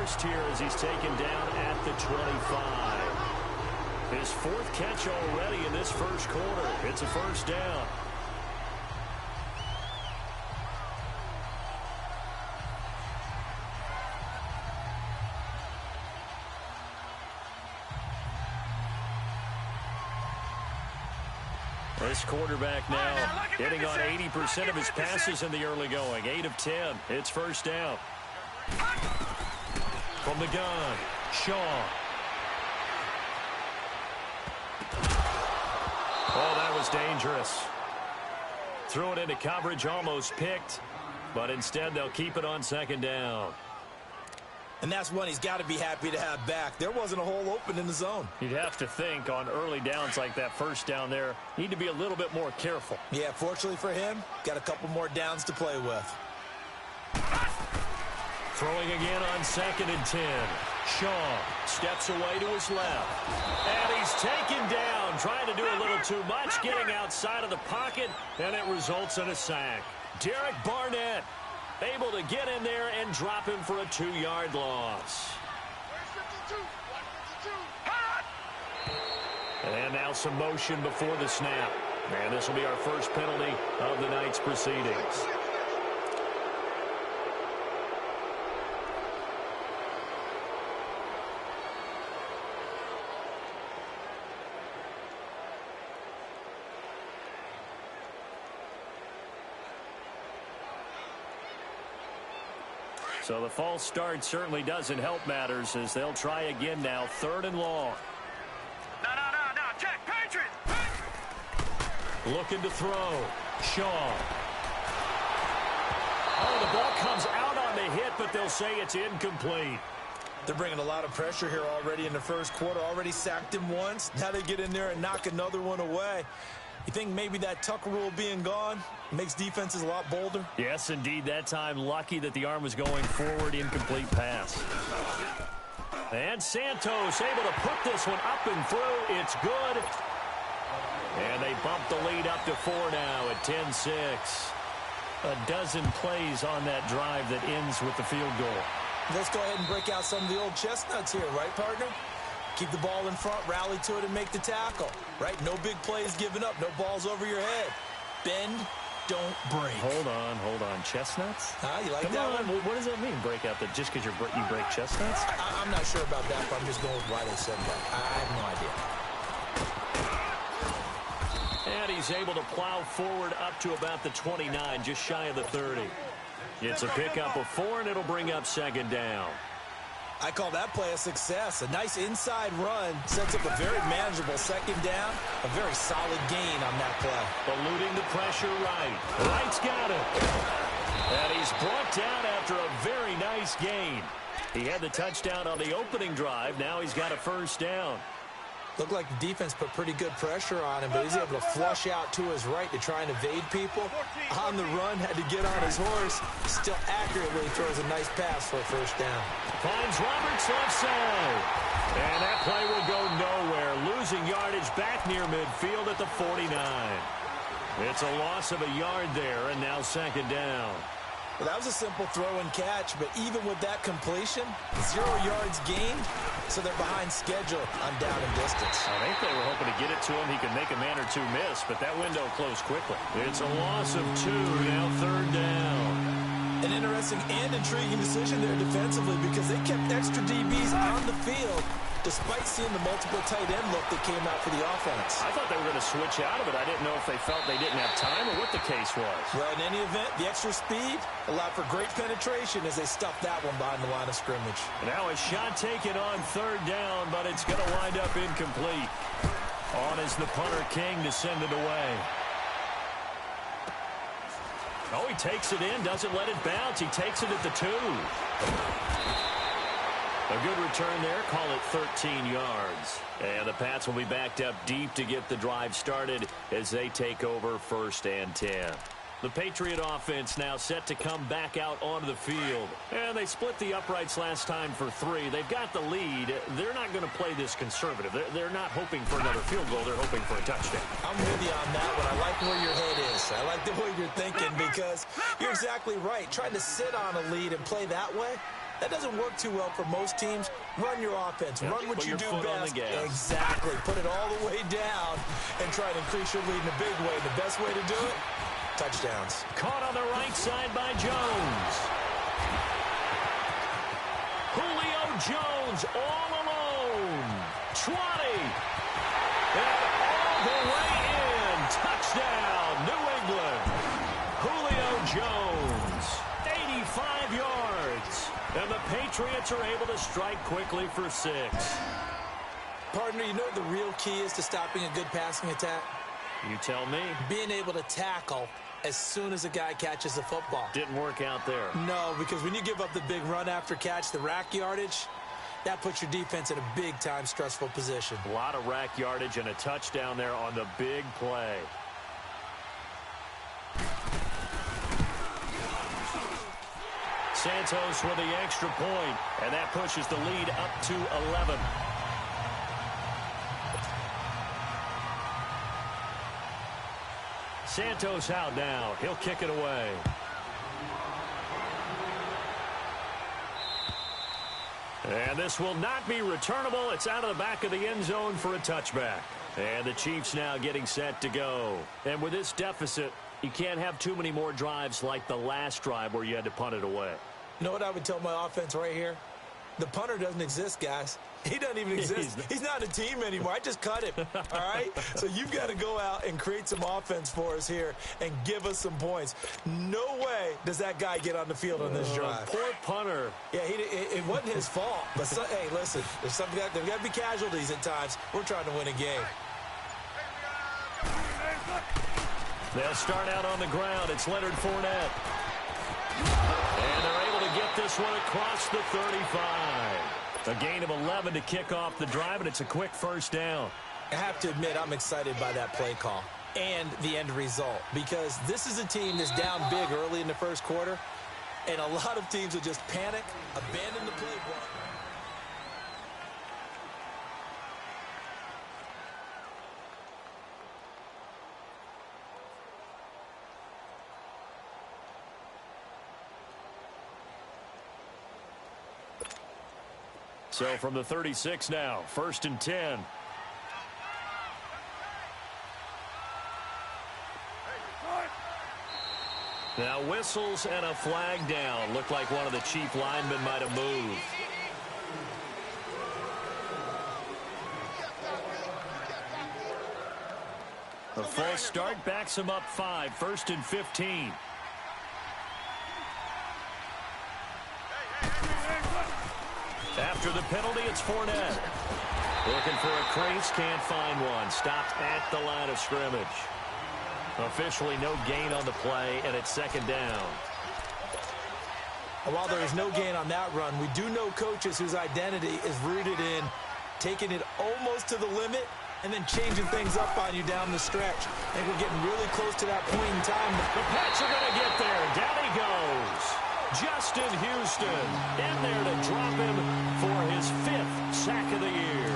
first here as he's taken down at the 25. His fourth catch already in this first quarter. It's a first down. This quarterback now hitting on 80% of his passes in the early going. 8 of 10. It's first down. From the gun, Shaw. Oh, that was dangerous. Threw it into coverage, almost picked. But instead, they'll keep it on second down. And that's one he's got to be happy to have back. There wasn't a hole open in the zone. You'd have to think on early downs like that first down there, need to be a little bit more careful. Yeah, fortunately for him, got a couple more downs to play with. Throwing again on 2nd and 10. Shaw steps away to his left. And he's taken down, trying to do a little too much, getting outside of the pocket, and it results in a sack. Derek Barnett able to get in there and drop him for a 2-yard loss. And now some motion before the snap. And this will be our first penalty of the night's proceedings. So the false start certainly doesn't help matters as they'll try again now. 3rd and long. No. Check, Patriot. Looking to throw. Shaw. Oh, the ball comes out on the hit, but they'll say it's incomplete. They're bringing a lot of pressure here already in the first quarter. Already sacked him once. Now they get in there and knock another one away. You think maybe that Tucker rule being gone makes defenses a lot bolder? Yes, indeed. That time, lucky that the arm was going forward. Incomplete pass. And Santos able to put this one up and through. It's good. And they bump the lead up to 4 now at 10-6. A dozen plays on that drive that ends with the field goal. Let's go ahead and break out some of the old chestnuts here, right, partner? Keep the ball in front, rally to it, and make the tackle. Right? No big plays given up. No balls over your head. Bend, don't break. Hold on. Chestnuts? You like Come that on. one? What does that mean, break out? That just because you break chestnuts? I'm not sure about that, but I'm just going with why they said that. I have no idea. And he's able to plow forward up to about the 29, just shy of the 30. It's a pickup of 4, and it'll bring up 2nd down. I call that play a success. A nice inside run sets up a very manageable 2nd down. A very solid gain on that play. Eluding the pressure right. Wright's got it. And he's brought down after a very nice gain. He had the touchdown on the opening drive. Now he's got a first down. Looked like the defense put pretty good pressure on him, but he's able to flush out to his right to try and evade people. On the run, had to get on his horse. Still accurately throws a nice pass for a first down. Finds Roberts left side. And that play will go nowhere. Losing yardage back near midfield at the 49. It's a loss of a yard there, and now 2nd down. Well, that was a simple throw and catch, but even with that completion, 0 yards gained, so they're behind schedule on down and distance. I think they were hoping to get it to him. He could make a man or two miss, but that window closed quickly. It's a loss of 2, now 3rd down. An interesting and intriguing decision there defensively because they kept extra DBs on the field despite seeing the multiple tight end look that came out for the offense. I thought they were going to switch out of it. I didn't know if they felt they didn't have time or what the case was. Well, in any event, the extra speed allowed for great penetration as they stuffed that one behind the line of scrimmage. Now a shot taken on 3rd down, but it's going to wind up incomplete. On is the punter King to send it away. Oh, he takes it in, doesn't let it bounce. He takes it at the 2. A good return there. Call it 13 yards. And the Pats will be backed up deep to get the drive started as they take over 1st and 10. The Patriot offense now set to come back out onto the field. And they split the uprights last time for 3. They've got the lead. They're not going to play this conservative. They're not hoping for another field goal. They're hoping for a touchdown. I'm with you on that one. I like where your head is. I like the way you're thinking because you're exactly right. Trying to sit on a lead and play that way, That doesn't work too well for most teams. Run your offense. Yep. Run what Put you your do foot on best. the gas. Exactly. Put it all the way down and try to increase your lead in a big way. The best way to do it, touchdowns. Caught on the right side by Jones. Julio Jones all alone. 20. And all the way in. Touchdown, New England. Julio Jones, 85 yards. And the Patriots are able to strike quickly for 6. Partner, you know what the real key is to stopping a good passing attack? You tell me. Being able to tackle as soon as a guy catches the football. Didn't work out there. No, because when you give up the big run after catch, the rack yardage, that puts your defense in a big-time stressful position. A lot of rack yardage and a touchdown there on the big play. Santos with the extra point, and that pushes the lead up to 11. Santos out now. He'll kick it away. And this will not be returnable. It's out of the back of the end zone for a touchback. And the Chiefs now getting set to go. And with this deficit, you can't have too many more drives like the last drive where you had to punt it away. You know what I would tell my offense right here? The punter doesn't exist, guys. He doesn't even exist. He's not a team anymore. I just cut him, all right? So you've got to go out and create some offense for us here and give us some points. No way does that guy get on the field on this drive. Poor punter. Yeah, it wasn't his fault. But, hey, listen, there's got to be casualties at times. We're trying to win a game. They'll start out on the ground. It's Leonard Fournette. And they're able to get this one across the 35. A gain of 11 to kick off the drive, and it's a quick first down. I have to admit, I'm excited by that play call and the end result, because this is a team that's down big early in the first quarter, and a lot of teams will just panic, abandon the playbook. So from the 36 now, 1st and 10. Now whistles and a flag down. Looked like one of the Chief linemen might have moved. A false start backs him up 5, 1st and 15. After the penalty, it's Fournette. Looking for a crease, can't find one. Stopped at the line of scrimmage. Officially no gain on the play, and it's 2nd down. While there is no gain on that run, we do know coaches whose identity is rooted in taking it almost to the limit and then changing things up on you down the stretch. I think we're getting really close to that point in time. The Pats are going to get there. Down he goes. Justin Houston in there to drop him for his 5th sack of the year.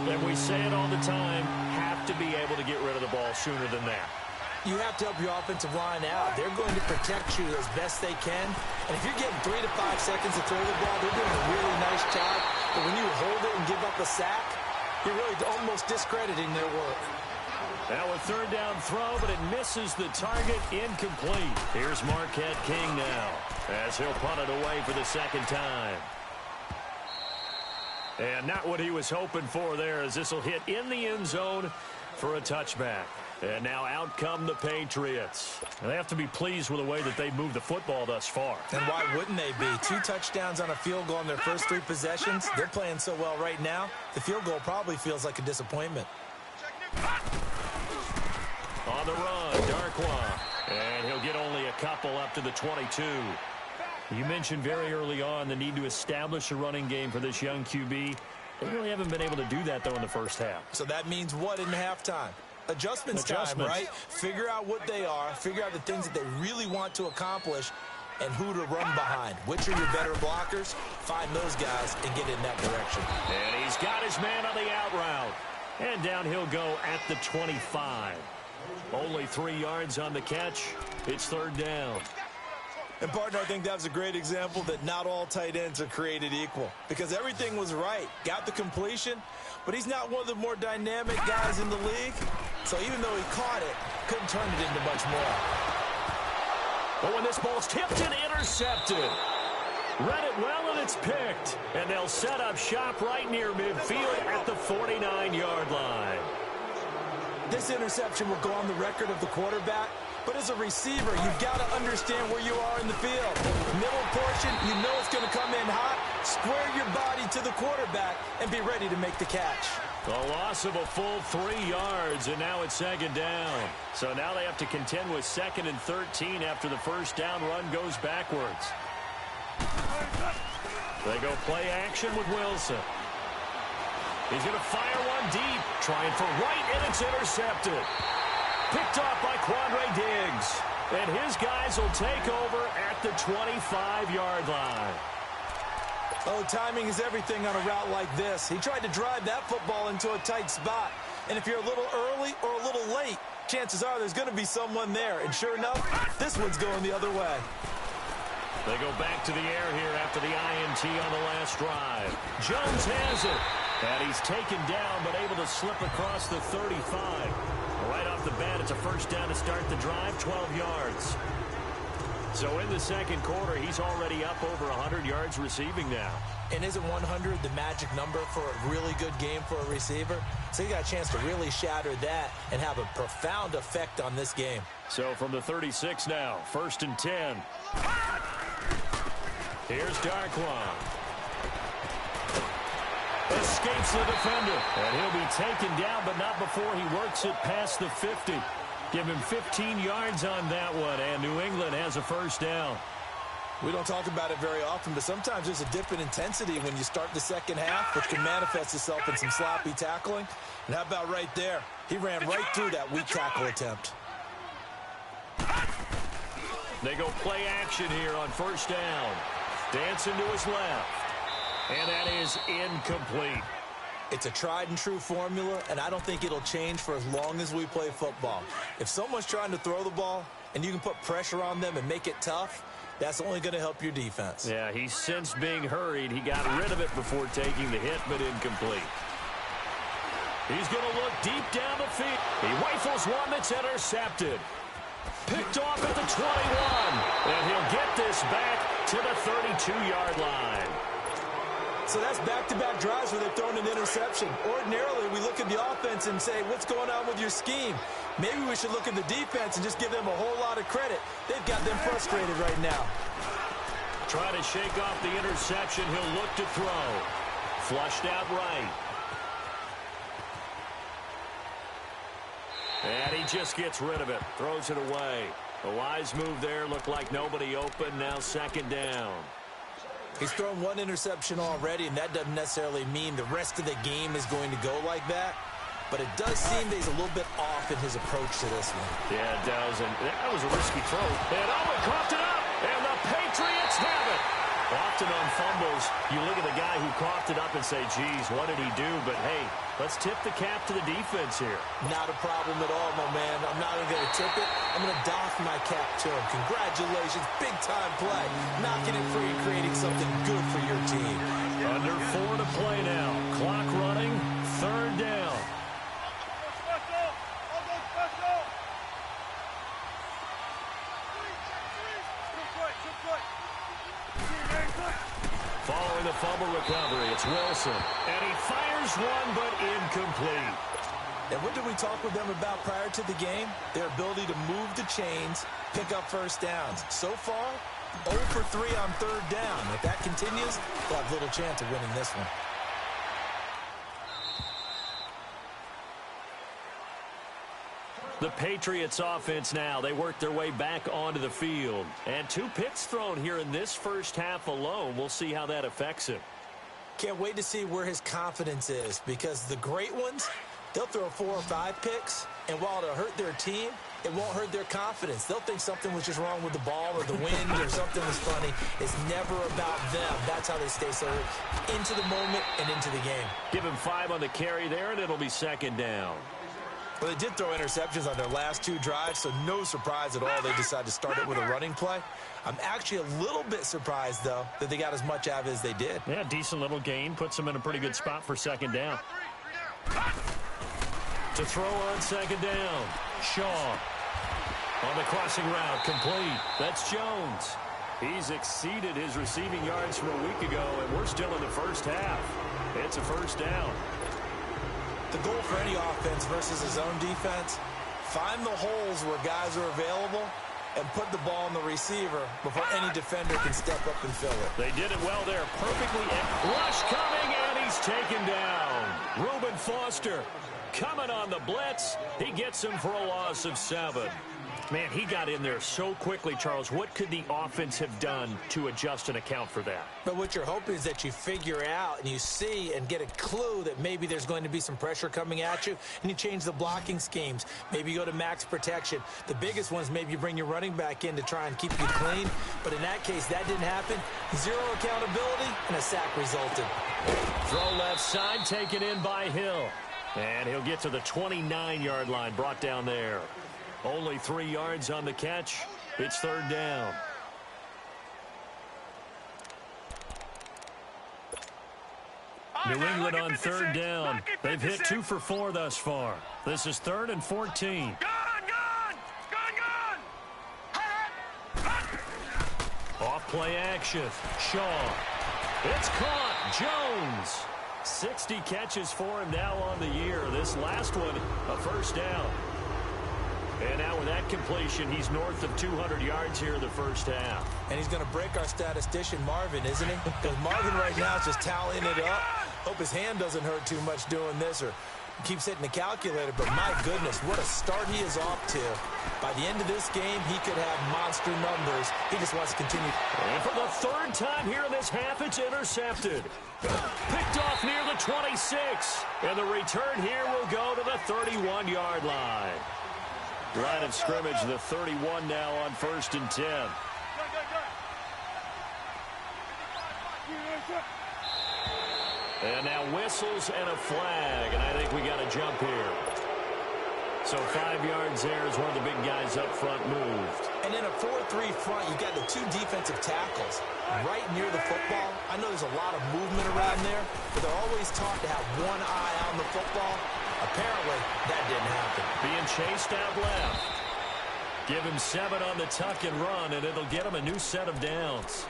And we say it all the time, have to be able to get rid of the ball sooner than that. You have to help your offensive line out. They're going to protect you as best they can. And if you're getting 3 to 5 seconds to throw the ball, they're doing a really nice job. But when you hold it and give up a sack, you're really almost discrediting their work. Now a 3rd down throw, but it misses the target, incomplete. Here's Marquette King now, as he'll punt it away for the 2nd time. And not what he was hoping for there, as this will hit in the end zone for a touchback. And now out come the Patriots. And they have to be pleased with the way that they've moved the football thus far. And why wouldn't they be? 2 touchdowns on a field goal in their first 3 possessions. They're playing so well right now, the field goal probably feels like a disappointment. On the run, Darkwa. And he'll get only a couple up to the 22. You mentioned very early on the need to establish a running game for this young QB. They really haven't been able to do that, though, in the first half. So that means what in halftime? Adjustments time, right? Figure out what they are, figure out the things that they really want to accomplish, and who to run behind. Which are your better blockers? Find those guys and get in that direction. And he's got his man on the out route. And down he'll go at the 25. Only 3 yards on the catch. It's 3rd down. And, partner, I think that was a great example that not all tight ends are created equal because everything was right. Got the completion, but he's not one of the more dynamic guys in the league. So even though he caught it, couldn't turn it into much more. But when this ball's tipped and intercepted, read it well, and it's picked. And they'll set up shop right near midfield at the 49-yard line. This interception will go on the record of the quarterback. But as a receiver, you've got to understand where you are in the field. Middle portion, you know it's going to come in hot. Square your body to the quarterback and be ready to make the catch. A loss of a full 3 yards, and now it's second down. So now they have to contend with 2nd and 13 after the first down run goes backwards. They go play action with Wilson. He's going to fire one deep, trying for right, and it's intercepted. Picked off by Quandre Diggs. And his guys will take over at the 25-yard line. Oh, timing is everything on a route like this. He tried to drive that football into a tight spot. And if you're a little early or a little late, chances are there's going to be someone there. And sure enough, this one's going the other way. They go back to the air here after the INT on the last drive. Jones has it. And he's taken down but able to slip across the 35. Right off the bat, it's a first down to start the drive, 12 yards. So in the second quarter, he's already up over 100 yards receiving now. And isn't 100 the magic number for a really good game for a receiver? So he got a chance to really shatter that and have a profound effect on this game. So from the 36 now, 1st and 10. Here's Darquan. Escapes the defender. And he'll be taken down, but not before he works it past the 50. Give him 15 yards on that one, and New England has a first down. We don't talk about it very often, but sometimes there's a dip in intensity when you start the second half, which can manifest itself in some sloppy tackling. And how about right there? He ran right through that weak tackle attempt. They go play action here on first down. Dancing to his left. And that is incomplete. It's a tried-and-true formula, and I don't think it'll change for as long as we play football. If someone's trying to throw the ball and you can put pressure on them and make it tough, that's only going to help your defense. Yeah, he's since being hurried. He got rid of it before taking the hit, but incomplete. He's going to look deep down the field. He rifles one that's intercepted. Picked off at the 21. And he'll get this back to the 32-yard line. So that's back-to-back drives where they've thrown an interception. Ordinarily, we look at the offense and say, what's going on with your scheme? Maybe we should look at the defense and just give them a whole lot of credit. They've got them frustrated right now. Try to shake off the interception. He'll look to throw. Flushed out right. And he just gets rid of it. Throws it away. A wise move there. Looked like nobody open. Now second down. He's thrown one interception already, and that doesn't necessarily mean the rest of the game is going to go like that. But it does seem that he's a little bit off in his approach to this one. Yeah, it does. And that was a risky throw. And Owen coughed it up. And the Patriots have it. Often on fumbles, you look at the guy who coughed it up and say, geez, what did he do? But, hey, let's tip the cap to the defense here. Not a problem at all, my man. I'm not even going to tip it. I'm going to doff my cap to him. Congratulations. Big-time play. Knocking it free and creating something good for your team. Under 4 to play now. Clock running. Third down. Following the fumble recovery, it's Wilson. And he fires one, but incomplete. And what did we talk with them about prior to the game? Their ability to move the chains, pick up first downs. So far, 0 for 3 on third down. If that continues, they'll have little chance of winning this one. The Patriots offense now, they work their way back onto the field. And 2 picks thrown here in this first half alone. We'll see how that affects him. Can't wait to see where his confidence is, because the great ones, they'll throw 4 or 5 picks, and while it'll hurt their team, it won't hurt their confidence. They'll think something was just wrong with the ball or the wind or something was funny. It's never about them. That's how they stay so into the moment and into the game. Give him 5 on the carry there, and it'll be second down. Well, they did throw interceptions on their last 2 drives, so no surprise at all they decided to start it with a running play. I'm actually a little bit surprised, though, that they got as much out of it as they did. Yeah, decent little gain. Puts them in a pretty good spot for second down. To throw on second down. Shaw. On the crossing route, complete. That's Jones. He's exceeded his receiving yards from a week ago, and we're still in the first half. It's a first down. The goal for any offense versus his own defense, find the holes where guys are available and put the ball on the receiver before any defender can step up and fill it. They did it well there. Perfectly. Rush coming, and he's taken down. Reuben Foster coming on the blitz. He gets him for a loss of 7. Man, he got in there so quickly, Charles. What could the offense have done to adjust and account for that? But what you're hoping is that you figure out and you see and get a clue that maybe there's going to be some pressure coming at you, and you change the blocking schemes. Maybe you go to max protection. The biggest ones, maybe you bring your running back in to try and keep you clean. But in that case, that didn't happen. 0 accountability, and a sack resulted. Throw left side, taken in by Hill. And he'll get to the 29-yard line, brought down there. Only 3 yards on the catch. It's third down. New England on third down. They've hit 2 for 4 thus far. This is 3rd and 14. Off play action. Shaw. It's caught. Jones. 60 catches for him now on the year. This last one, a first down. And now with that completion, he's north of 200 yards here in the first half. And he's going to break our statistician, Marvin, isn't he? Because Marvin right now is just tallying it up. Hope his hand doesn't hurt too much doing this or keeps hitting the calculator. But my goodness, what a start he is off to. By the end of this game, he could have monster numbers. He just wants to continue. And for the 3rd time here in this half, it's intercepted. Picked off near the 26. And the return here will go to the 31-yard line. Line of scrimmage, the 31 now on 1st and 10. And now whistles and a flag, and I think we got a jump here. So 5 yards there as one of the big guys up front moved. And in a 4-3 front, you got the 2 defensive tackles right near the football. I know there's a lot of movement around there, but they're always taught to have one eye on the football. Apparently, that didn't happen. Being chased out left. Give him 7 on the tuck and run, and it'll get him a new set of downs.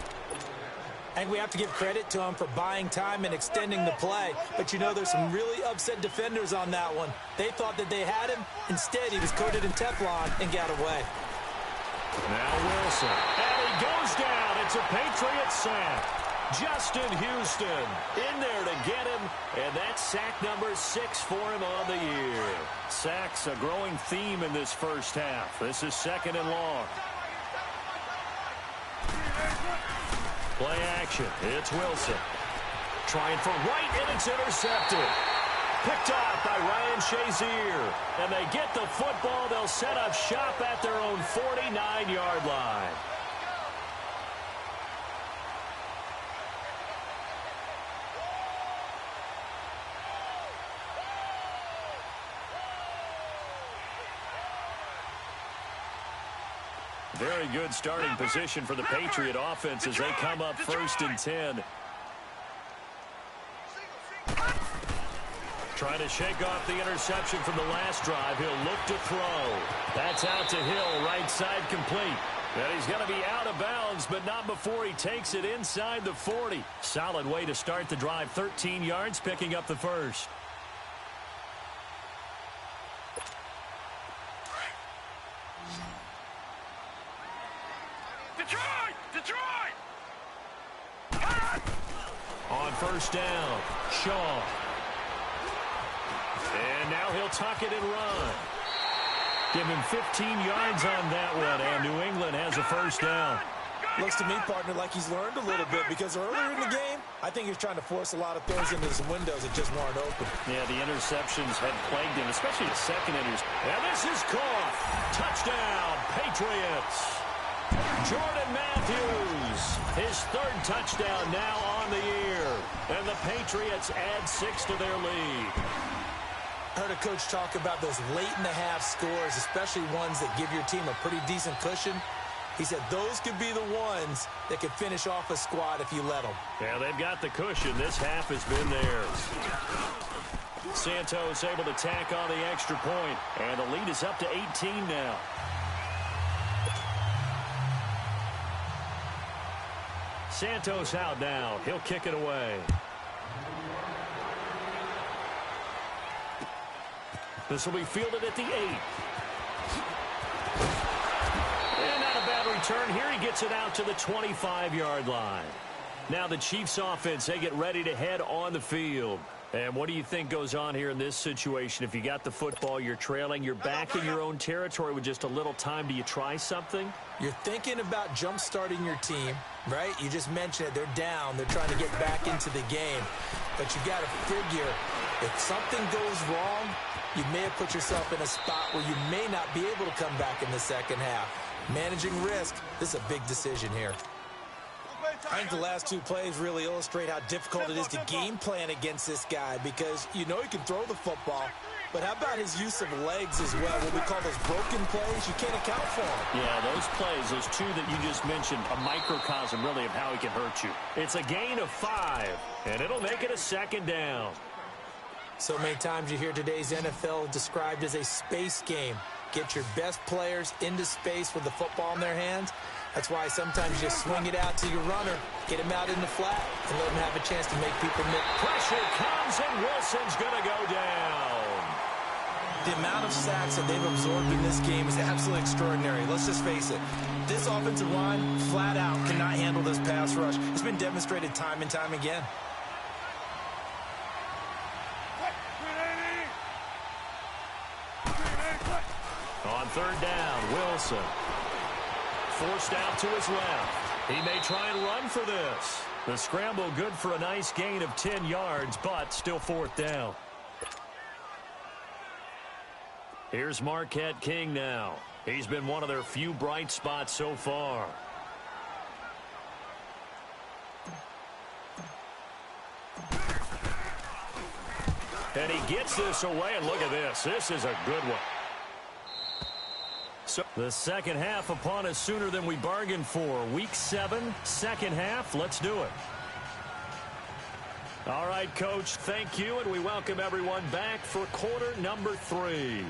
I think we have to give credit to him for buying time and extending the play. But, you know, there's some really upset defenders on that one. They thought that they had him. Instead, he was coated in Teflon and got away. Now Wilson. And he goes down. It's a Patriot sack. Justin Houston in there to get him, and that's sack number 6 for him on the year. Sacks a growing theme in this first half. This is 2nd and long. Play action. It's Wilson. Trying for right, and it's intercepted. Picked off by Ryan Shazier. And they get the football. They'll set up shop at their own 49-yard line. Very good starting position for the Patriot offense as they come up 1st and 10. Trying to shake off the interception from the last drive. He'll look to throw. That's out to Hill, right side complete. And he's going to be out of bounds, but not before he takes it inside the 40. Solid way to start the drive. 13 yards, picking up the first. On 1st down, Shaw. And now he'll tuck it and run. Give him 15 yards on that one, and New England has a 1st down. Looks to me, partner, like he's learned a little bit, because earlier in the game, I think he was trying to force a lot of throws into some windows that just weren't open. Yeah, the interceptions had plagued him, especially the second interception. And this is caught. Touchdown, Patriots. Jordan Matthews, his 3rd touchdown now on the year. And the Patriots add 6 to their lead. I heard a coach talk about those late-in-the-half scores, especially ones that give your team a pretty decent cushion. He said those could be the ones that could finish off a squad if you let them. Yeah, they've got the cushion. This half has been theirs. Santos able to tack on the extra point, and the lead is up to 18 now. Santos out now. He'll kick it away. This will be fielded at the 8. And not a bad return here. He gets it out to the 25-yard line. Now the Chiefs offense, they get ready to head on the field. And what do you think goes on here in this situation? If you got the football, you're trailing, you're back in your own territory with just a little time. Do you try something? You're thinking about jump-starting your team, right? You just mentioned it. They're down. They're trying to get back into the game. But you got to figure if something goes wrong, you may have put yourself in a spot where you may not be able to come back in the second half. Managing risk, this is a big decision here. I think the last two plays really illustrate how difficult it is to game plan against this guy because you know he can throw the football, but how about his use of legs as well? What we call those broken plays, you can't account for them. Yeah, those plays, those two that you just mentioned, a microcosm really of how he can hurt you. It's a gain of 5, and it'll make it a second down. So many times you hear today's NFL described as a space game. Get your best players into space with the football in their hands. That's why sometimes you swing it out to your runner, get him out in the flat, and let him have a chance to make people miss. Pressure comes, and Wilson's going to go down. The amount of sacks that they've absorbed in this game is absolutely extraordinary. Let's just face it. This offensive line, flat out, cannot handle this pass rush. It's been demonstrated time and time again. On third down, Wilson. Forced out to his left. He may try and run for this. The scramble good for a nice gain of 10 yards, but still fourth down. Here's Marquette King now. He's been one of their few bright spots so far. And he gets this away, and look at this. This is a good one. So the second half upon us sooner than we bargained for. Week 7, second half. Let's do it. All right, Coach, thank you, and we welcome everyone back for quarter number 3.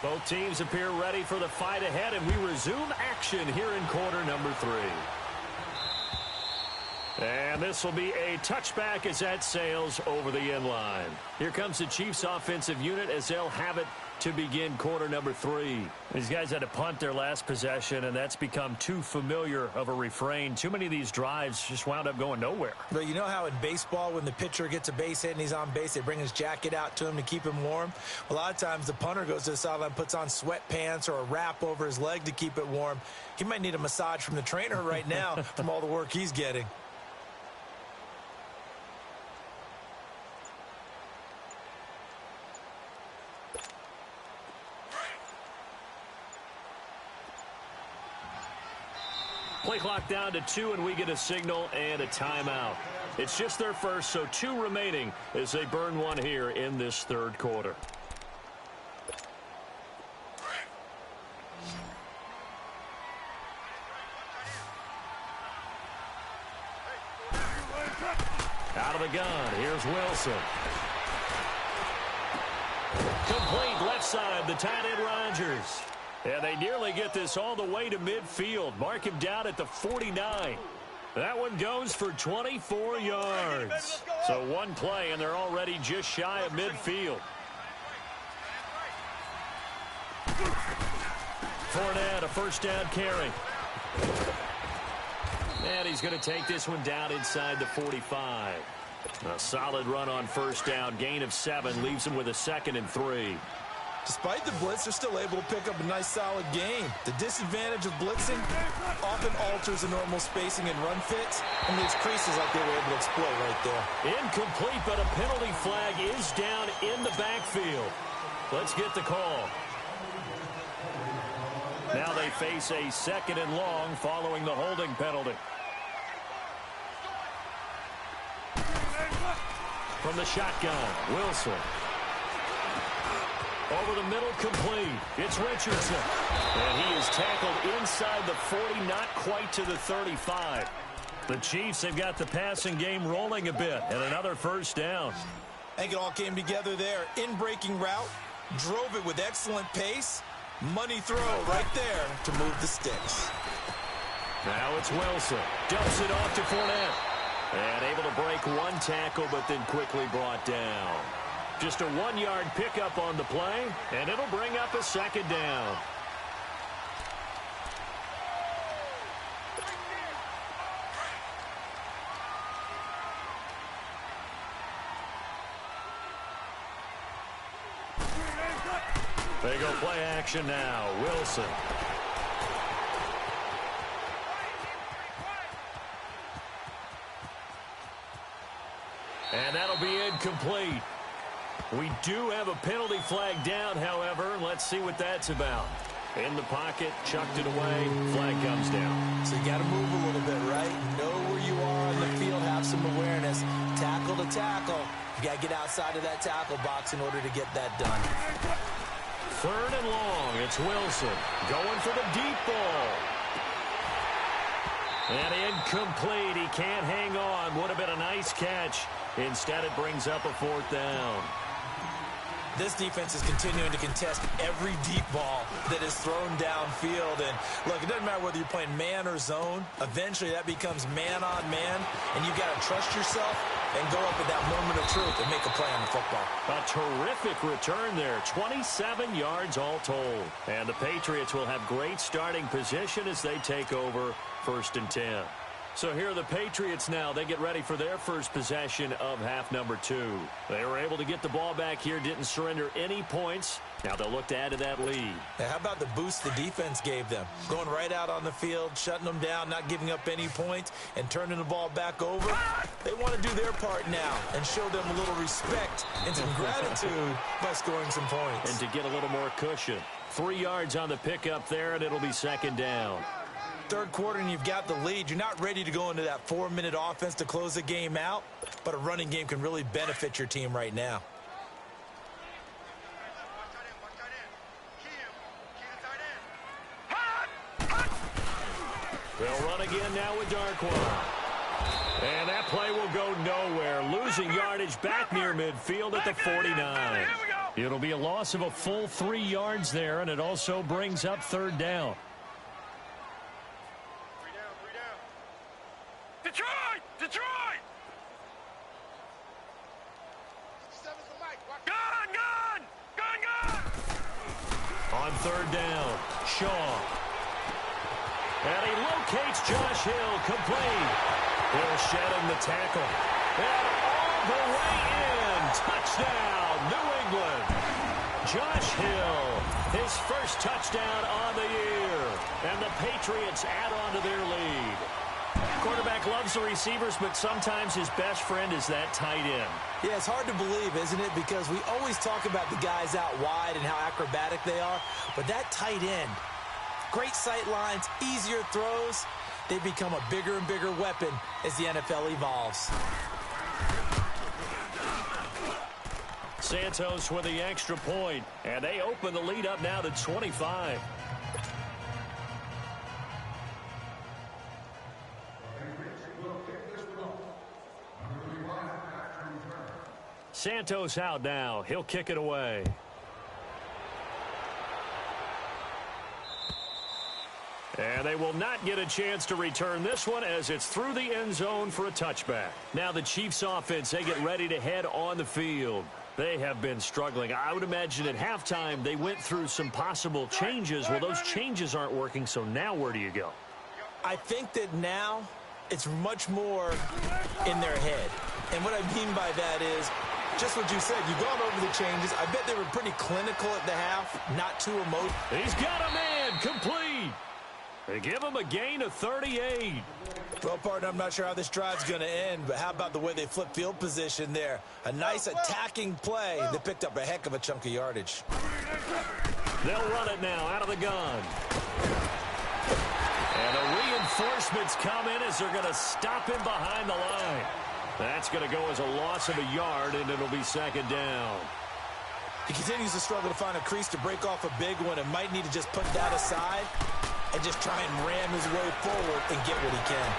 Both teams appear ready for the fight ahead, and we resume action here in quarter number 3. And this will be a touchback as that sails over the end line. Here comes the Chiefs offensive unit as they'll have it to begin quarter number 3. These guys had to punt their last possession, and that's become too familiar of a refrain. Too many of these drives just wound up going nowhere. But you know how in baseball when the pitcher gets a base hit and he's on base, they bring his jacket out to him to keep him warm? A lot of times the punter goes to the sideline, puts on sweatpants or a wrap over his leg to keep it warm. He might need a massage from the trainer right now from all the work he's getting. Play clock down to 2, and we get a signal and a timeout. It's just their first, so 2 remaining as they burn one here in this third quarter. Out of the gun, here's Wilson. Complete left side, the tight end Rodgers. And they nearly get this all the way to midfield. Mark him down at the 49. That one goes for 24 yards. So one play, and they're already just shy of midfield. Fournette, a first down carry. And he's going to take this one down inside the 45. A solid run on first down. Gain of 7 leaves him with a 2nd and 3. Despite the blitz, they're still able to pick up a nice, solid game. The disadvantage of blitzing often alters the normal spacing and run fits, and leaves creases like they were able to exploit right there. Incomplete, but a penalty flag is down in the backfield. Let's get the call. Now they face a 2nd and long following the holding penalty. From the shotgun, Wilson. Over the middle, complete. It's Richardson. And he is tackled inside the 40, not quite to the 35. The Chiefs have got the passing game rolling a bit, and another first down. I think it all came together there. In-breaking route, drove it with excellent pace. Money throw right there to move the sticks. Now it's Wilson. Dumps it off to Fournette. And able to break one tackle, but then quickly brought down. Just a 1-yard pickup on the play, and it'll bring up a 2nd down. They go play action now. Wilson. And that'll be incomplete. We do have a penalty flag down, however. Let's see what that's about. In the pocket, chucked it away, flag comes down. So you got to move a little bit, right? Know where you are on the field, have some awareness. Tackle to tackle. You got to get outside of that tackle box in order to get that done. 3rd and long, it's Wilson going for the deep ball. And incomplete. He can't hang on. Would have been a nice catch. Instead, it brings up a 4th down. This defense is continuing to contest every deep ball that is thrown downfield. And, look, it doesn't matter whether you're playing man or zone. Eventually, that becomes man-on-man, and you've got to trust yourself and go up at that moment of truth and make a play on the football. A terrific return there. 27 yards all told. And the Patriots will have great starting position as they take over 1st and 10. So here are the Patriots now. They get ready for their first possession of half number 2. They were able to get the ball back here, didn't surrender any points. Now they'll look to add to that lead. Now, how about the boost the defense gave them? Going right out on the field, shutting them down, not giving up any points, and turning the ball back over. They want to do their part now and show them a little respect and some gratitude by scoring some points. And to get a little more cushion. 3 yards on the pickup there, and it'll be 2nd down. 3rd quarter and you've got the lead. You're not ready to go into that 4-minute offense to close the game out, but a running game can really benefit your team right now. They'll run again now with Darkwa. And that play will go nowhere. Losing yardage back near midfield at the 49. It'll be a loss of a full 3 yards there, and it also brings up 3rd down. Detroit! Detroit! Gun! Gun! Gun! Gun! On 3rd down, Shaw. And he locates Josh Hill, complete. Hill shedding the tackle. And all the way in. Touchdown, New England. Josh Hill, his first touchdown on the year. And the Patriots add on to their lead. Quarterback loves the receivers, but sometimes his best friend is that tight end. Yeah, it's hard to believe, isn't it? Because we always talk about the guys out wide and how acrobatic they are. But that tight end, great sight lines, easier throws, they become a bigger and bigger weapon as the NFL evolves. Santos with the extra point, and they open the lead up now to 25. Santos out now. He'll kick it away. And they will not get a chance to return this one as it's through the end zone for a touchback. Now the Chiefs offense, they get ready to head on the field. They have been struggling. I would imagine at halftime they went through some possible changes. Well, those changes aren't working, so now where do you go? I think that now it's much more in their head. And what I mean by that is just what you said. You've gone over the changes. I bet they were pretty clinical at the half, not too emotional. He's got a man, complete. They give him a gain of 38. Well, partner, I'm not sure how this drive's going to end, but how about the way they flip field position there? A nice attacking play. They picked up a heck of a chunk of yardage. They'll run it now out of the gun. And the reinforcements come in as they're going to stop him behind the line. That's going to go as a loss of a yard, and it'll be second down. He continues to struggle to find a crease to break off a big one and might need to just put that aside and just try and ram his way forward and get what he can.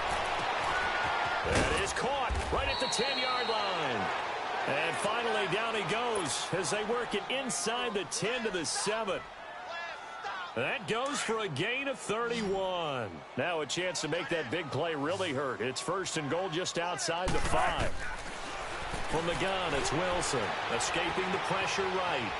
That is caught right at the 10-yard line. And finally, down he goes as they work it inside the 10 to the 7. That goes for a gain of 31. Now a chance to make that big play really hurt. It's first and goal just outside the 5. From the gun, it's Wilson, escaping the pressure right.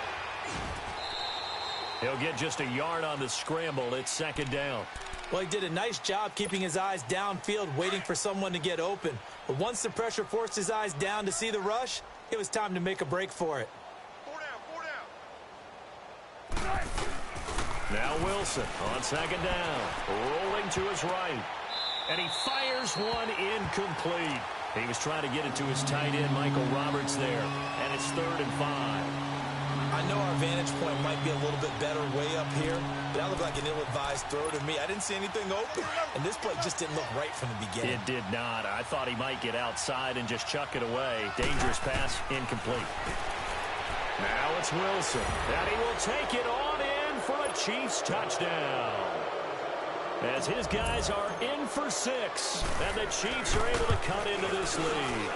He'll get just a yard on the scramble. It's second down. Well, he did a nice job keeping his eyes downfield, waiting for someone to get open. But once the pressure forced his eyes down to see the rush, it was time to make a break for it. 4 down. Now Wilson on second down, rolling to his right. And he fires one incomplete. He was trying to get it to his tight end, Michael Roberts, there. And it's 3rd and 5. I know our vantage point might be a little bit better way up here, but that looked like an ill-advised throw to me. I didn't see anything open, and this play just didn't look right from the beginning. It did not. I thought he might get outside and just chuck it away. Dangerous pass, incomplete. Now it's Wilson, and he will take it on in for a Chiefs touchdown. As his guys are in for 6, and the Chiefs are able to cut into this lead.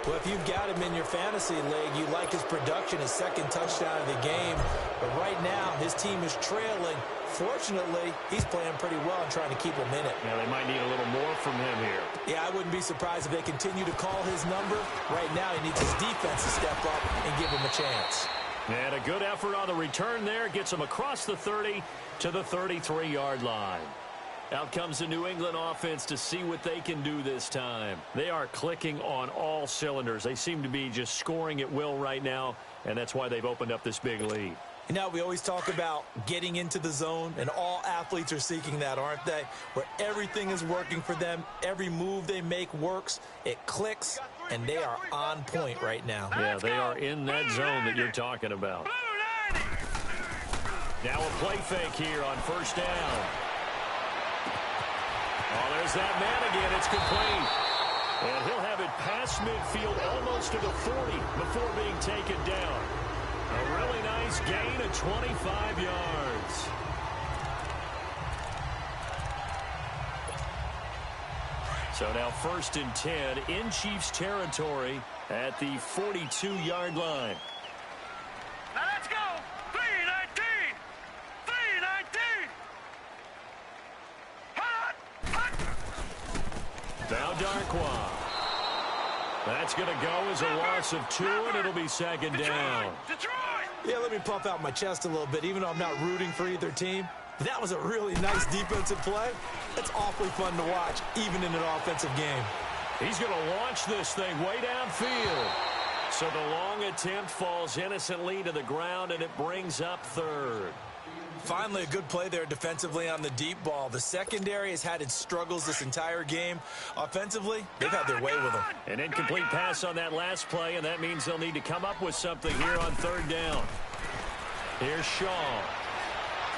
Well, if you've got him in your fantasy league, you like his production, his second touchdown of the game. But right now, his team is trailing. Fortunately, he's playing pretty well and trying to keep him in it. Yeah, they might need a little more from him here. Yeah, I wouldn't be surprised if they continue to call his number. Right now, he needs his defense to step up and give him a chance. And a good effort on the return there. Gets him across the 30 to the 33-yard line. Out comes the New England offense to see what they can do this time. They are clicking on all cylinders. They seem to be just scoring at will right now, and that's why they've opened up this big lead. You know, we always talk about getting into the zone, and all athletes are seeking that, aren't they? Where everything is working for them. Every move they make works. It clicks, and they are on point right now. Yeah, they are in that zone that you're talking about. Now a play fake here on first down. Oh, there's that man again. It's complete. And he'll have it past midfield almost to the 40 before being taken down. A really nice gain of 25 yards. So now 1st and 10 in Chiefs territory at the 42-yard line. Now let's go. 3-19. 3-19. Now Darkwa. That's going to go as a loss of 2, and it'll be second down. Detroit. Yeah, let me puff out my chest a little bit, even though I'm not rooting for either team. That was a really nice defensive play. It's awfully fun to watch, even in an offensive game. He's going to launch this thing way downfield. So the long attempt falls innocently to the ground, and it brings up 3rd. Finally, a good play there defensively on the deep ball. The secondary has had its struggles this entire game. Offensively, they've had their way with them. An incomplete pass on that last play, and that means they'll need to come up with something here on 3rd down. Here's Shaw.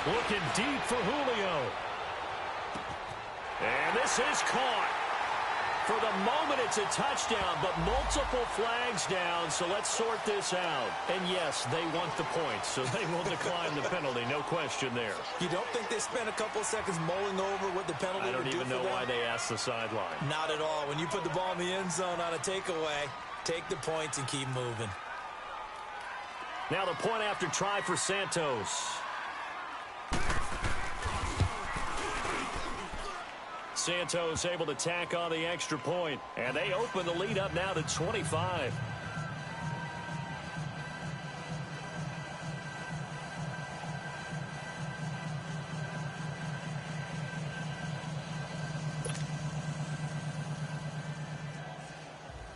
Looking deep for Julio. And this is caught. For the moment, it's a touchdown, but multiple flags down, so let's sort this out. And yes, they want the points, so they will decline the penalty, no question there. You don't think they spent a couple of seconds mulling over what the penalty would do for them? I don't even know why they asked the sideline. Not at all. When you put the ball in the end zone on a takeaway, take the points and keep moving. Now the point after try for Santos. Santos able to tack on the extra point, and they open the lead up now to 25.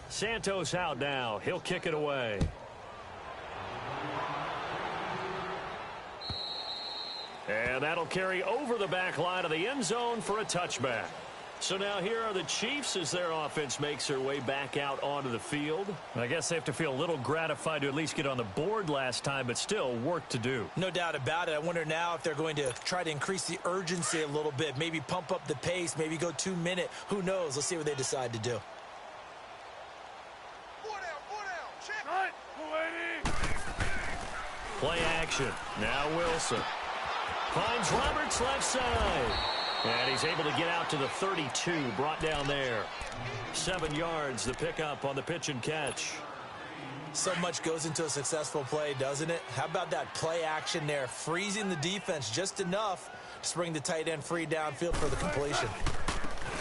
Santos out now. He'll kick it away. And that'll carry over the back line of the end zone for a touchback. So now here are the Chiefs as their offense makes their way back out onto the field. I guess they have to feel a little gratified to at least get on the board last time, but still work to do. No doubt about it. I wonder now if they're going to try to increase the urgency a little bit, maybe pump up the pace, maybe go 2 minute. Who knows? Let's see what they decide to do. Four down, check. Right, 280. Play action. Now Wilson. Finds Roberts left side. And he's able to get out to the 32, brought down there. 7 yards, the pickup on the pitch and catch. So much goes into a successful play, doesn't it? How about that play action there, freezing the defense just enough to spring the tight end free downfield for the completion.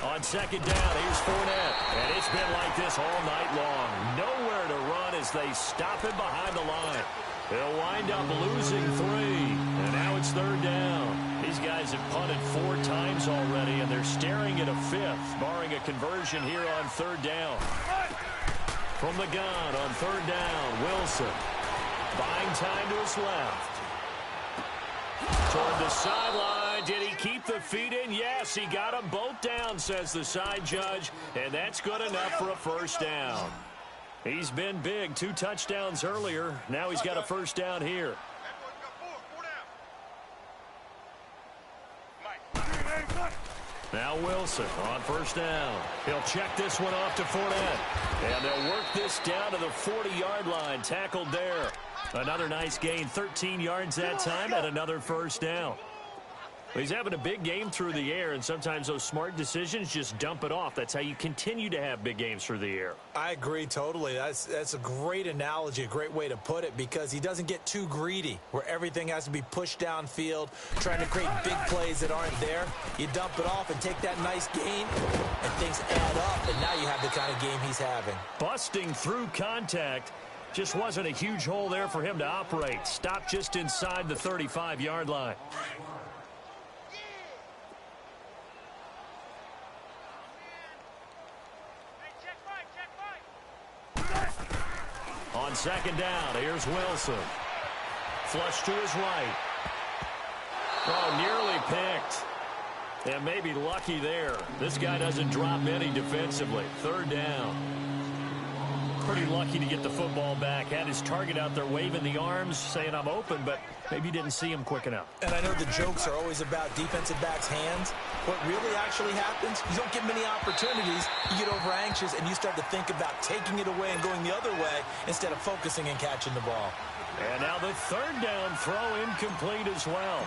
On second down, here's Fournette. And it's been like this all night long. Nowhere to run as they stop him behind the line. They'll wind up losing 3. And now it's third down. These guys have punted 4 times already, and they're staring at a 5th, barring a conversion here on third down. From the gun on third down, Wilson. Buying time to his left. Toward the sideline. Did he keep the feet in? Yes, he got them both down, says the side judge, and that's good enough for a first down. He's been big. 2 touchdowns earlier. Now he's got a first down here. Now Wilson on first down. He'll check this one off to Fournette. And they'll work this down to the 40-yard line. Tackled there. Another nice gain. 13 yards that time and another first down. He's having a big game through the air, and sometimes those smart decisions just dump it off. That's how you continue to have big games through the air. I agree totally. That's a great analogy, a great way to put it, because he doesn't get too greedy where everything has to be pushed downfield, trying to create big plays that aren't there. You dump it off and take that nice gain, and things add up, and now you have the kind of game he's having. Busting through contact. Just wasn't a huge hole there for him to operate. Stopped just inside the 35-yard line. On second down, here's Wilson. Flush to his right. Oh, nearly picked. And maybe lucky there. This guy doesn't drop many defensively. Third down. Pretty lucky to get the football back. Had his target out there waving the arms, saying I'm open, but maybe didn't see him quick enough. And I know the jokes are always about defensive backs' hands. What really actually happens, you don't get many opportunities. You get over anxious, and you start to think about taking it away and going the other way instead of focusing and catching the ball. And now the third down throw incomplete as well.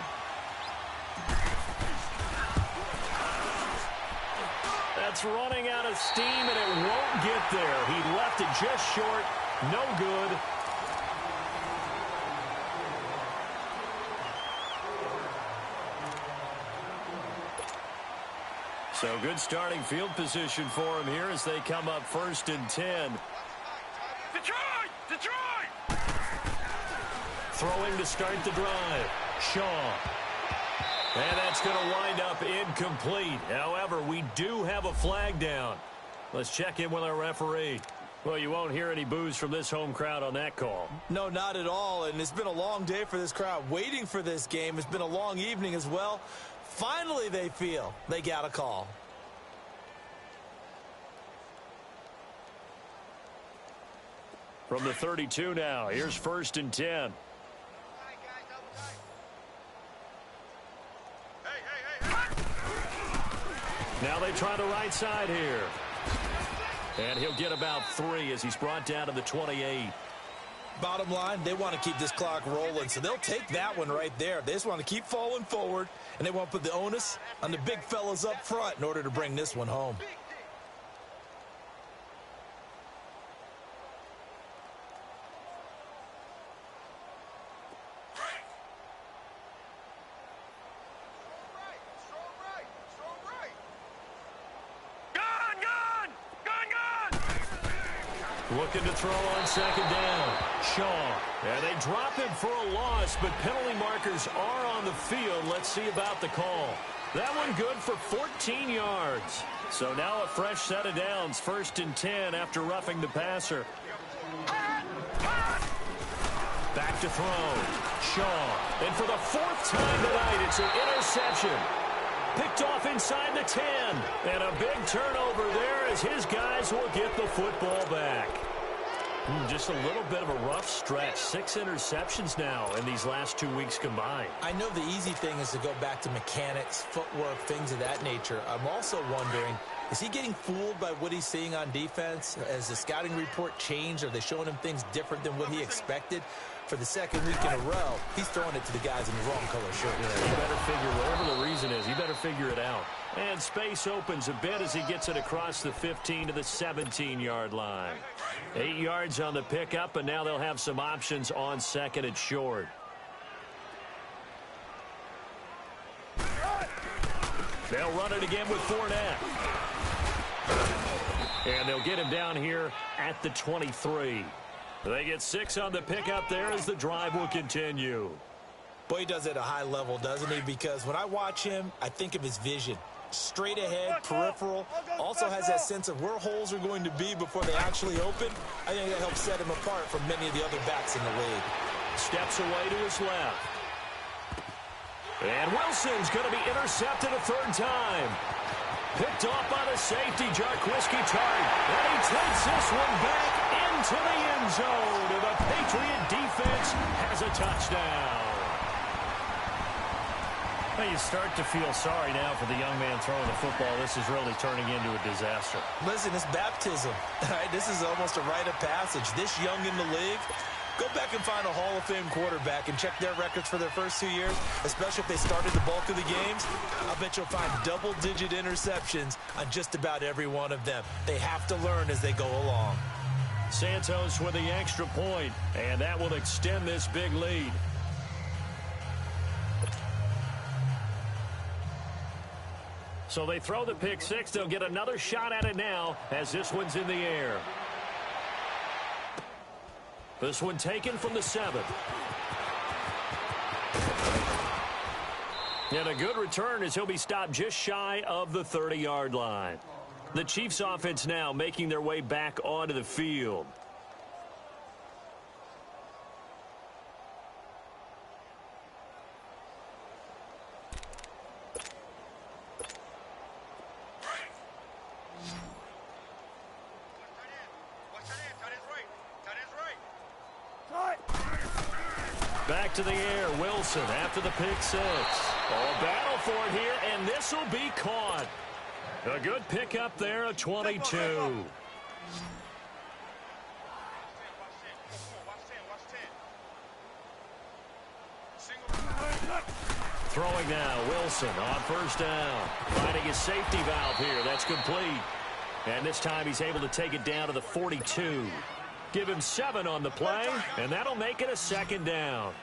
That's running out of steam, and it won't get there. He left it just short. No good. So good starting field position for him here as they come up 1st and 10. Detroit! Throwing to start the drive. Shaw. And that's going to wind up incomplete. However, we do have a flag down. Let's check in with our referee. Well, you won't hear any boos from this home crowd on that call. No, not at all. And it's been a long day for this crowd waiting for this game. It's been a long evening as well. Finally, they feel they got a call. From the 32 now, here's 1st and 10. Now they try the right side here. And he'll get about 3 as he's brought down to the 28. Bottom line, they want to keep this clock rolling, so they'll take that one right there. They just want to keep falling forward, and they want to put the onus on the big fellas up front in order to bring this one home. Looking to throw on second down. Shaw. And they drop him for a loss, but penalty markers are on the field. Let's see about the call. That one good for 14 yards. So now a fresh set of downs. 1st and 10 after roughing the passer. Back to throw. Shaw. And for the 4th time tonight, it's an interception. Picked off inside the 10. And a big turnover there as his guys will get the football back. Just a little bit of a rough stretch. 6 interceptions now in these last 2 weeks combined. I know the easy thing is to go back to mechanics, footwork, things of that nature. I'm also wondering, is he getting fooled by what he's seeing on defense? Has the scouting report changed? Are they showing him things different than what he expected? For the second week in a row, he's throwing it to the guys in the wrong color shirt. Yeah, he better figure, whatever the reason is, he better figure it out. And space opens a bit as he gets it across the 15 to the 17-yard line. 8 yards on the pickup, and now they'll have some options on second and short. They'll run it again with Fournette. And they'll get him down here at the 23. They get 6 on the pickup there as the drive will continue. Boy, he does it at a high level, doesn't he? Because when I watch him, I think of his vision. Straight ahead, peripheral. Also has that sense of where holes are going to be before they actually open. I think that helps set him apart from many of the other backs in the league. Steps away to his left. And Wilson's going to be intercepted a third time. Picked off by the safety, Jarquiski Tart. And he takes this one back into the end zone. And the Patriot defense has a touchdown. Well, you start to feel sorry now for the young man throwing the football. This is really turning into a disaster. Listen, it's baptism. All right, this is almost a rite of passage. This young in the league, go back and find a Hall of Fame quarterback and check their records for their first 2 years, especially if they started the bulk of the games. I'll bet you'll find double-digit interceptions on just about every one of them. They have to learn as they go along. Santos with the extra point, and that will extend this big lead. So they throw the pick six. They'll get another shot at it now as this one's in the air. This one taken from the 7. And a good return as he'll be stopped just shy of the 30-yard line. The Chiefs offense now making their way back onto the field. Back to the air, Wilson after the pick six. Oh, battle for it here, and this will be caught. A good pickup there, a 22. Throwing now, Wilson on first down. Finding his safety valve here, that's complete. And this time he's able to take it down to the 42. Give him 7 on the play, and that'll make it a second down.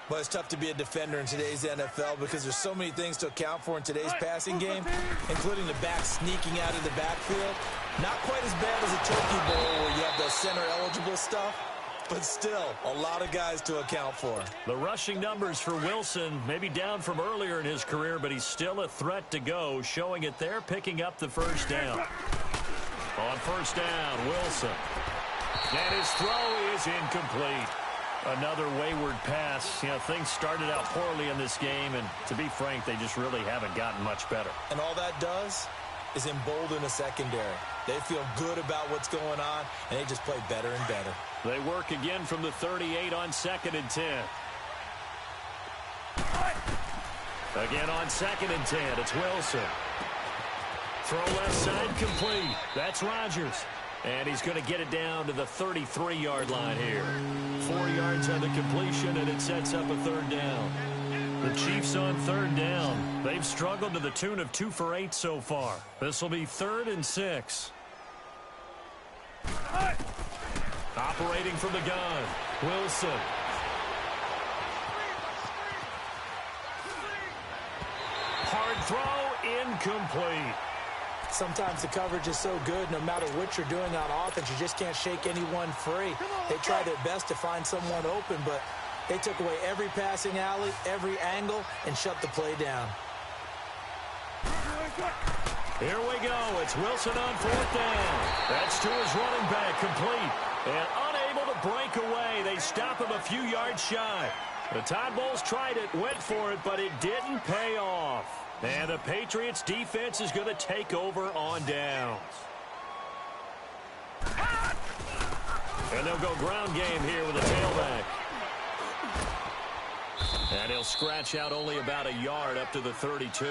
Well, it's tough to be a defender in today's NFL because there's so many things to account for in today's passing game, including the back sneaking out of the backfield. Not quite as bad as a turkey bowl where you have the center-eligible stuff, but still a lot of guys to account for. The rushing numbers for Wilson maybe down from earlier in his career, but he's still a threat to go, showing it there, picking up the first down. On first down, Wilson. And his throw is incomplete. Another wayward pass. You know, things started out poorly in this game, and to be frank, they just really haven't gotten much better. And all that does is embolden a secondary. They feel good about what's going on, and they just play better and better. They work again from the 38 on 2nd and 10. Again on 2nd and 10, it's Wilson. Throw left side complete. That's Rodgers. And he's going to get it down to the 33-yard line here. 4 yards on the completion, and it sets up a third down. The Chiefs on third down. They've struggled to the tune of 2 for 8 so far. This will be 3rd and 6. Operating from the gun, Wilson. Hard throw, incomplete. Sometimes the coverage is so good, no matter what you're doing on offense, you just can't shake anyone free. They try their best to find someone open, but they took away every passing alley, every angle, and shut the play down. Here we go. It's Wilson on 4th down. That's to his running back, complete. And unable to break away. They stop him a few yards shy. The Todd Bowles tried it, went for it, but it didn't pay off. And the Patriots defense is going to take over on downs. And they'll go ground game here with a tailback. And he'll scratch out only about a yard up to the 32.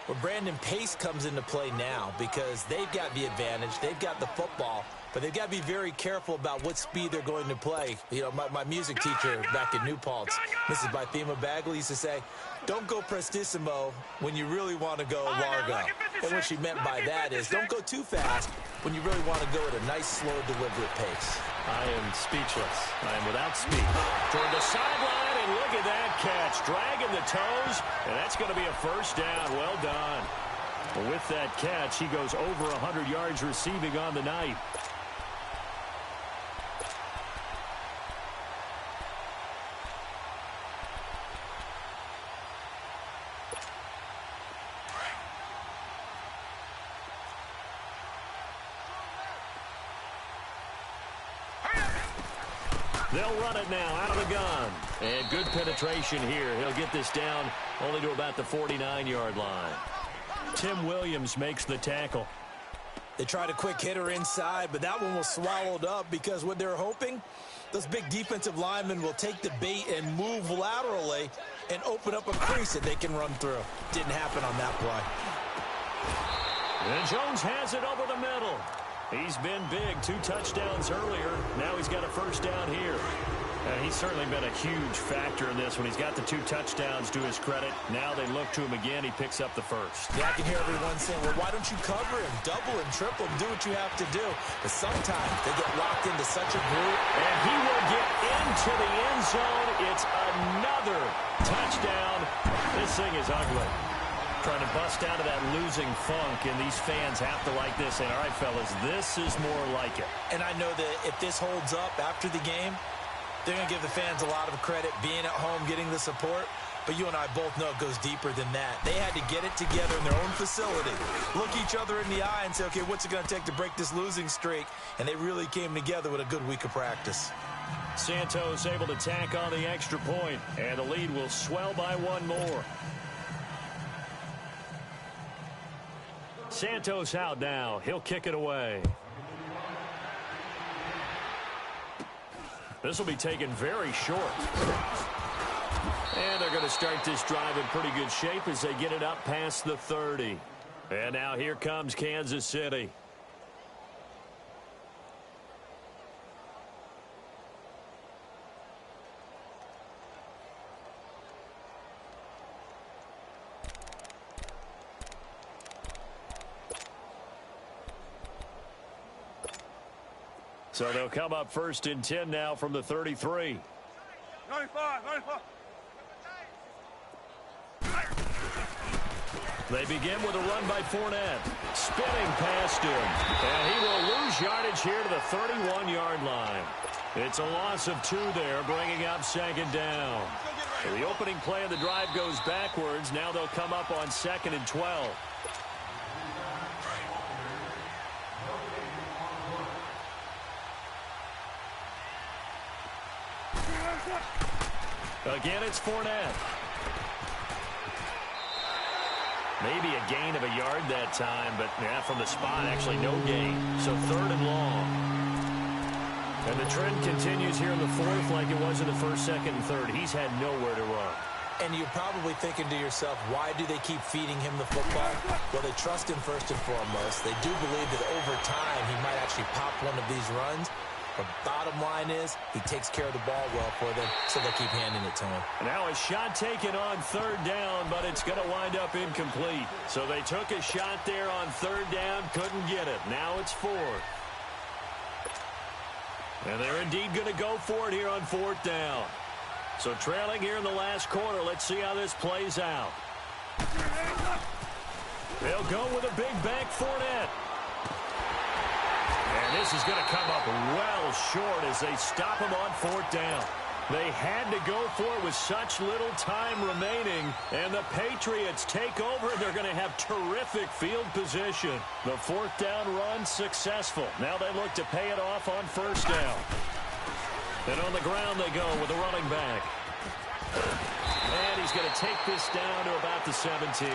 Well, Brandon, pace comes into play now because they've got the advantage. They've got the football, but they've got to be very careful about what speed they're going to play. You know, my music teacher back in New Paltz, Mrs. Bythema Bagley, used to say, don't go prestissimo when you really want to go largo. And what she meant by that is don't go too fast when you really want to go at a nice, slow, deliberate pace. I am speechless. I am without speech. Toward the sideline, and look at that catch. Dragging the toes, and that's going to be a first down. Well done. With that catch, he goes over 100 yards receiving on the night. They'll run it now out of the gun. And good penetration here. He'll get this down only to about the 49-yard line. Tim Williams makes the tackle. They tried a quick hitter inside, but that one was swallowed up because what they're hoping, those big defensive linemen will take the bait and move laterally and open up a crease that they can run through. Didn't happen on that play. And Jones has it over the middle. He's been big, 2 touchdowns earlier. Now he's got a first down here. He's certainly been a huge factor in this when he's got the 2 touchdowns to his credit. Now they look to him again. He picks up the first. Yeah, I can hear everyone saying, well, why don't you cover him, double him, triple him, do what you have to do. But sometimes they get locked into such a group. And he will get into the end zone. It's another touchdown. This thing is ugly. Trying to bust out of that losing funk, and these fans have to like this. And, all right, fellas, this is more like it. And I know that if this holds up after the game, they're going to give the fans a lot of credit being at home, getting the support. But you and I both know it goes deeper than that. They had to get it together in their own facility, look each other in the eye and say, okay, what's it going to take to break this losing streak? And they really came together with a good week of practice. Santos able to tack on the extra point, and the lead will swell by 1 more. Santos out now. He'll kick it away. This will be taken very short. And they're going to start this drive in pretty good shape as they get it up past the 30. And now here comes Kansas City. So they'll come up 1st and 10 now from the 33. 95. They begin with a run by Fournette. Spinning past him. And he will lose yardage here to the 31-yard line. It's a loss of 2 there, bringing up 2nd down. The opening play of the drive goes backwards. Now they'll come up on 2nd and 12. Again, it's Fournette. Maybe a gain of a yard that time, but yeah, from the spot, actually no gain. So 3rd and long. And the trend continues here in the 4th like it was in the 1st, 2nd, and 3rd. He's had nowhere to run. And you're probably thinking to yourself, why do they keep feeding him the football? Well, they trust him first and foremost. They do believe that over time he might actually pop one of these runs. But bottom line is, he takes care of the ball well for them, so they'll keep handing it to him. Now a shot taken on 3rd down, but it's going to wind up incomplete. So they took a shot there on 3rd down, couldn't get it. Now it's 4th. And they're indeed going to go for it here on 4th down. So trailing here in the last quarter, let's see how this plays out. They'll go with a big back Fournette. And this is going to come up well short as they stop him on 4th down. They had to go for it with such little time remaining, and the Patriots take over. They're going to have terrific field position. The 4th down run successful. Now they look to pay it off on 1st down. And on the ground they go with the running back. And he's going to take this down to about the 17.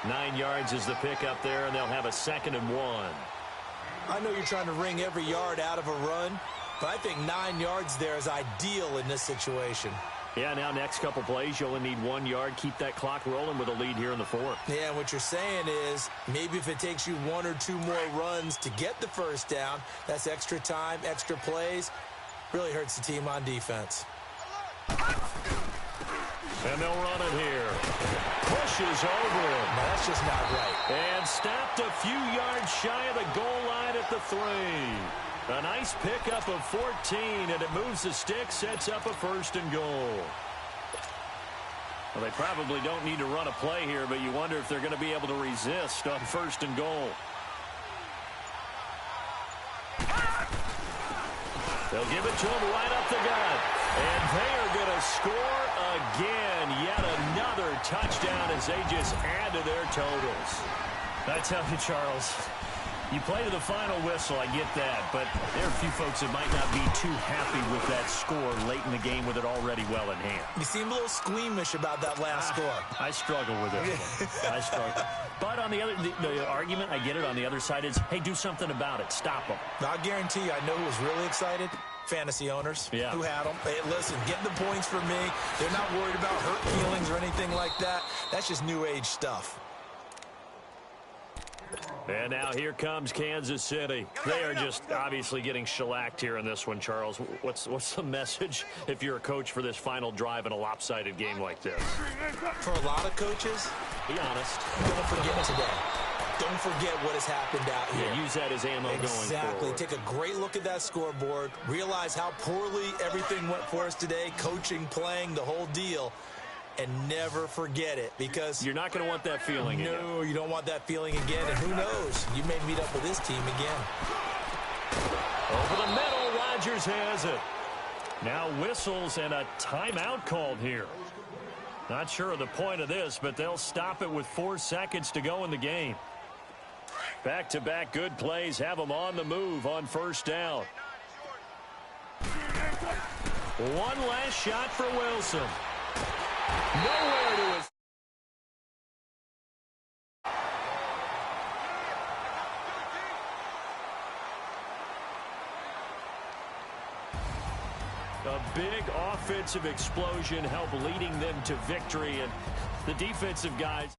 9 yards is the pickup there, and they'll have a 2nd and 1. I know you're trying to wring every yard out of a run, but I think 9 yards there is ideal in this situation. Yeah, now next couple plays, you only need 1 yard. Keep that clock rolling with a lead here in the 4th. Yeah, and what you're saying is maybe if it takes you 1 or 2 more runs to get the first down, that's extra time, extra plays. Really hurts the team on defense. And they'll run it here. Pushes over him. No, that's just not right. And stopped a few yards shy of the goal line at the 3. A nice pickup of 14, and it moves the stick, sets up a 1st and goal. Well, they probably don't need to run a play here, but you wonder if they're going to be able to resist on 1st and goal. They'll give it to him right up the gut. And they are going to score again. Yet another touchdown as they just add to their totals. I tell you, Charles, you play to the final whistle, I get that, but there are a few folks that might not be too happy with that score late in the game with it already well in hand. You seem a little squeamish about that last score. I struggle with it. I struggle. But on the other, the argument, I get it, on the other side is, hey, do something about it. Stop them. Now, I guarantee you, I know who was really excited. Fantasy owners who had them. Hey, listen, getting the points for me. They're not worried about hurt feelings or anything like that. That's just new age stuff. And now here comes Kansas City. They are just obviously getting shellacked here in this one, Charles. What's the message if you're a coach for this final drive in a lopsided game like this? For a lot of coaches, be honest. Don't forget today. Don't forget what has happened out here. Yeah, use that as ammo going forward. Exactly. Take a great look at that scoreboard. Realize how poorly everything went for us today. Coaching, playing, the whole deal. And never forget it, because you're not going to want that feeling again. No, you don't want that feeling again. And who knows? You may meet up with this team again. Over the middle, Rodgers has it. Now whistles and a timeout called here. Not sure of the point of this, but they'll stop it with 4 seconds to go in the game. Back-to-back good plays have them on the move on 1st down. One last shot for Wilson. Nowhere to his. A big offensive explosion helped leading them to victory, and the defensive guys.